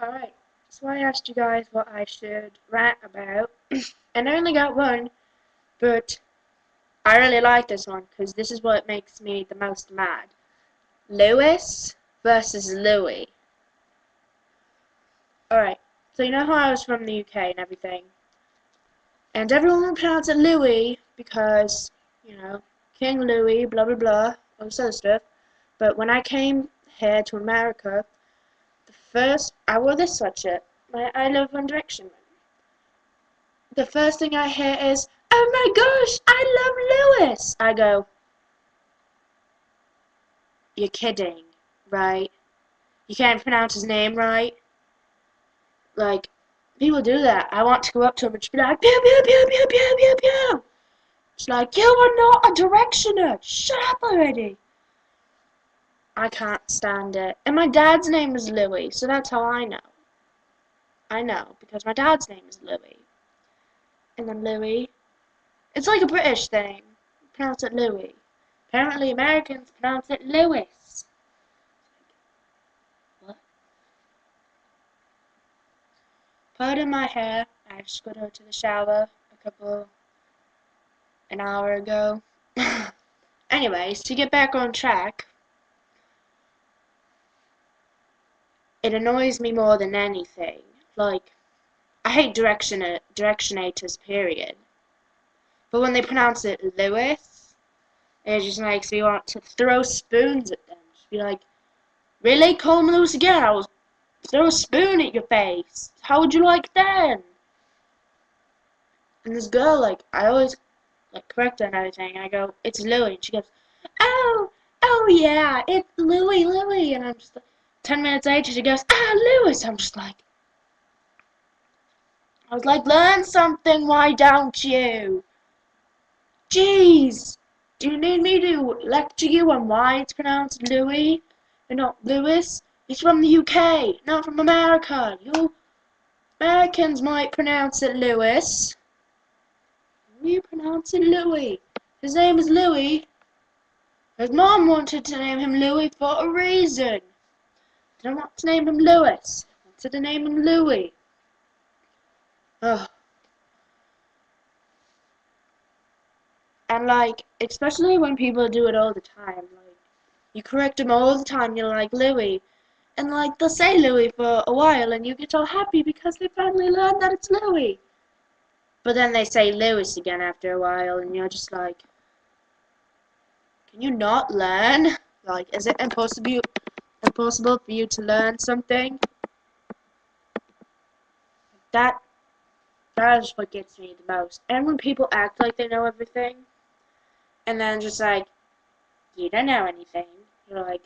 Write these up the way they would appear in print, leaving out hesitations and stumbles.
Alright, so I asked you guys what I should rant about, and I only got one, but I really like this one because this is what makes me the most mad. Lewis versus Louis. Alright, so you know how I was from the UK and everything, and everyone would pronounce it Louis because, King Louis, blah blah blah, all this other stuff, but when I came here to America, I wore this sweatshirt, my I Love One Direction. The first thing I hear is, "Oh my gosh, I love Lewis!" I go, "You're kidding, right? You can't pronounce his name right?" Like, people do that. I want to go up to him and just be like, "Pew, pew, pew, pew, pew, pew, pew." It's like, "You are not a directioner! Shut up already!" I can't stand it. And my dad's name is Louis, so that's how I know. I know, because my dad's name is Louis. And then Louis. It's like a British thing. Pronounce it Louis. Apparently Americans pronounce it Lewis. What? Pardon my hair. I just got out to the shower an hour ago. Anyways, to get back on track, it annoys me more than anything. Like, I hate directionators, period. But when they pronounce it Lewis, it just makes me want to throw spoons at them. Just be like, "Really? Call me Lewis again? I will throw a spoon at your face. How would you like then?" And this girl, like, I always correct her and everything. And I go, "It's Louis," and she goes, "Oh, oh yeah, it's Louis, Louis." And I'm just like, 10 minutes later, she goes, "Ah, Lewis." I was like, "Learn something, why don't you? Jeez, do you need me to lecture you on why it's pronounced Louis and not Lewis? He's from the UK, not from America. You Americans might pronounce it Lewis. We pronounce it Louis. His name is Louis. His mom wanted to name him Louis for a reason. Didn't want to name him Lewis. Wanted to name him Louis." Ugh. And like, especially when people do it all the time. Like, you correct them all the time. You're like, "Louis," and like they'll say Louis for a while, and you get all happy because they finally learned that it's Louis. But then they say Lewis again after a while, and you're just like, "Can you not learn? Like, is it impossible for you to learn something?" That that is what gets me the most. And when people act like they know everything, and then just like, "You don't know anything." You're like,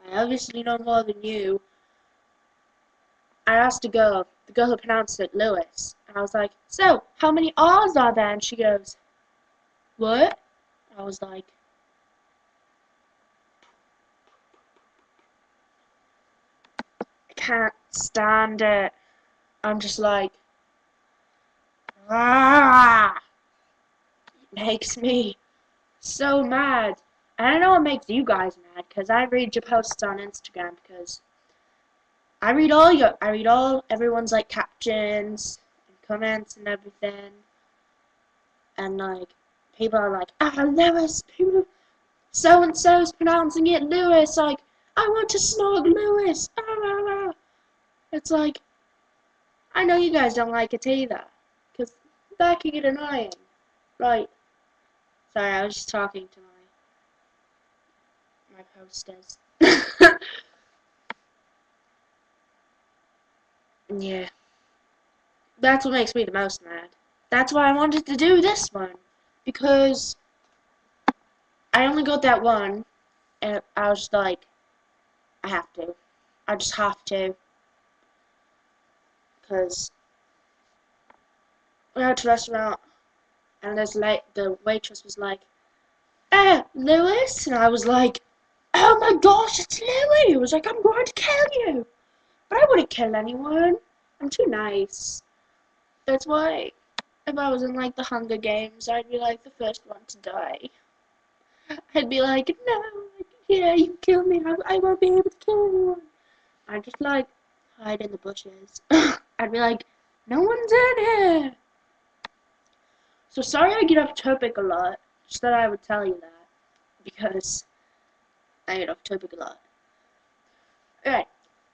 "I obviously know more than you." I asked the girl who pronounced it Lewis, and I was like, "So, how many R's are there?" And she goes, "What?" I was like, I can't stand it. I'm just like, ah! It makes me so mad. And I know it makes you guys mad, because I read your posts on Instagram, because I read all everyone's like captions and comments and everything, and like people are like, "Ah, Lewis, people, so and so's pronouncing it Lewis. Like, I want to snog Lewis." Ah, ah, ah. It's like, I know you guys don't like it either, because that can get annoying, right? Sorry, I was just talking to my posters. Yeah, that's what makes me the most mad. That's why I wanted to do this one, because I only got that one, and I was just like, I have to. I just have to, because we went to a restaurant, and the waitress was like, Lewis? And I was like, "Oh my gosh, it's Louis!" It was like, "I'm going to kill you!" But I wouldn't kill anyone. I'm too nice. That's why, if I was in like the Hunger Games, I'd be like the first one to die. I'd be like, "No, yeah, you kill me. I won't be able to kill anyone." I'd just like hide in the bushes. I'd be like, no one's in here. So sorry I get off topic a lot. Just that I would tell you that because I get off topic a lot. Alright,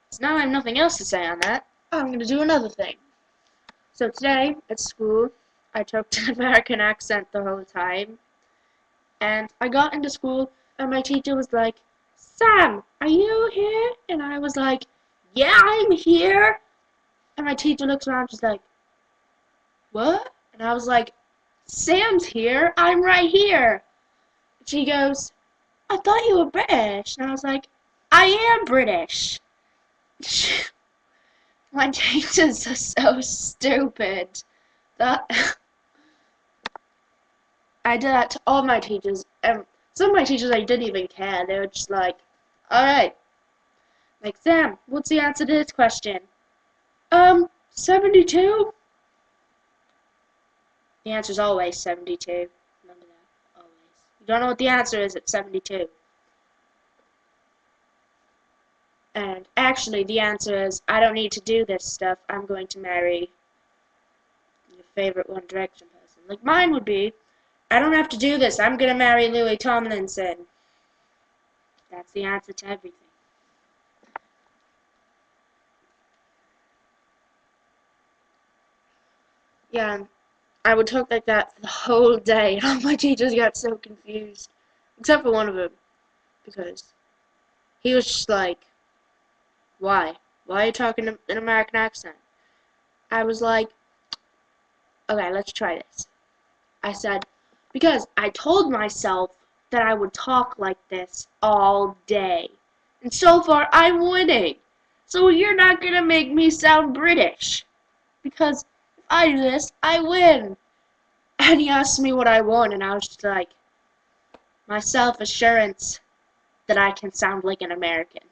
so now I have nothing else to say on that. I'm gonna do another thing. So today at school, I took an American accent the whole time. And I got into school and my teacher was like, Sam, are you here? And I was like, yeah, I'm here. And my teacher looks around, she's like, what? And I was like, Sam's here, I'm right here. And she goes, I thought you were British. And I was like, I am British. My teachers are so stupid. That I did that to all my teachers. And some of my teachers, I didn't even care. They were just like, alright. Like, Sam, what's the answer to this question? 72? The answer's always 72. Remember that. Always. You don't know what the answer is at 72. And actually, the answer is, I don't need to do this stuff. I'm going to marry your favorite One Direction person. Like, mine would be, I don't have to do this. I'm going to marry Louis Tomlinson. That's the answer to everything. Yeah, I would talk like that for the whole day, and all my teachers got so confused. Except for one of them, because he was just like, why? Why are you talking in an American accent? I was like, okay, let's try this. I said, because I told myself that I would talk like this all day. And so far, I'm winning. So you're not going to make me sound British. Because if I do this, I win. And he asked me what I won, and I was just like, my self-assurance that I can sound like an American.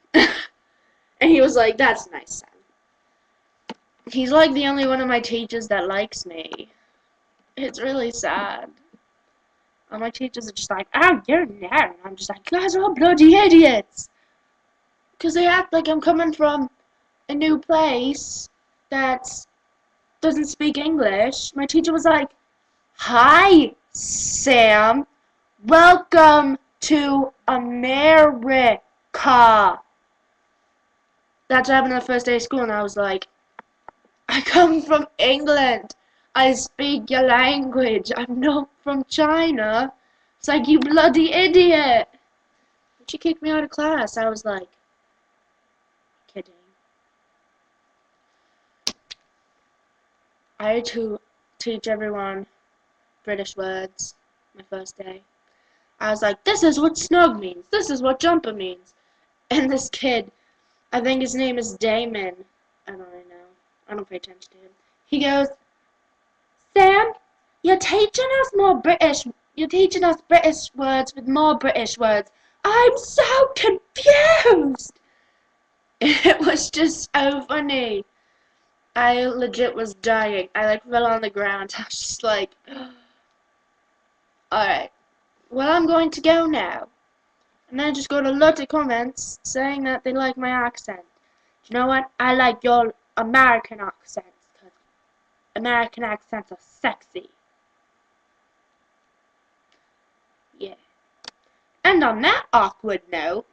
And he was like, that's nice, Sam. He's like the only one of my teachers that likes me. It's really sad. All my teachers are just like, oh, you're a nerd. And I'm just like, you guys are all bloody idiots. Because they act like I'm coming from a new place that doesn't speak English. My teacher was like, hi, Sam. Welcome to America. That's what happened on the first day of school, and I was like, I come from England. I speak your language. I'm not from China. It's like, you bloody idiot. But she kicked me out of class. I was like, kidding. I had to teach everyone British words my first day. I was like, this is what snug means. This is what jumper means. And this kid, I think his name is Damon. I don't really know. I don't pay attention to him. He goes, Sam, you're teaching us British words with more British words. I'm so confused. It was just so funny. I legit was dying. I like fell on the ground. I was just like, alright. Well, I'm going to go now. And then I just got a lot of comments saying that they like my accent. Do you know what? I like your American accents, because American accents are sexy. Yeah. And on that awkward note,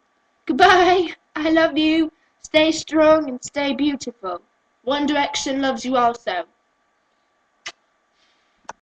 goodbye. I love you. Stay strong and stay beautiful. One Direction loves you also.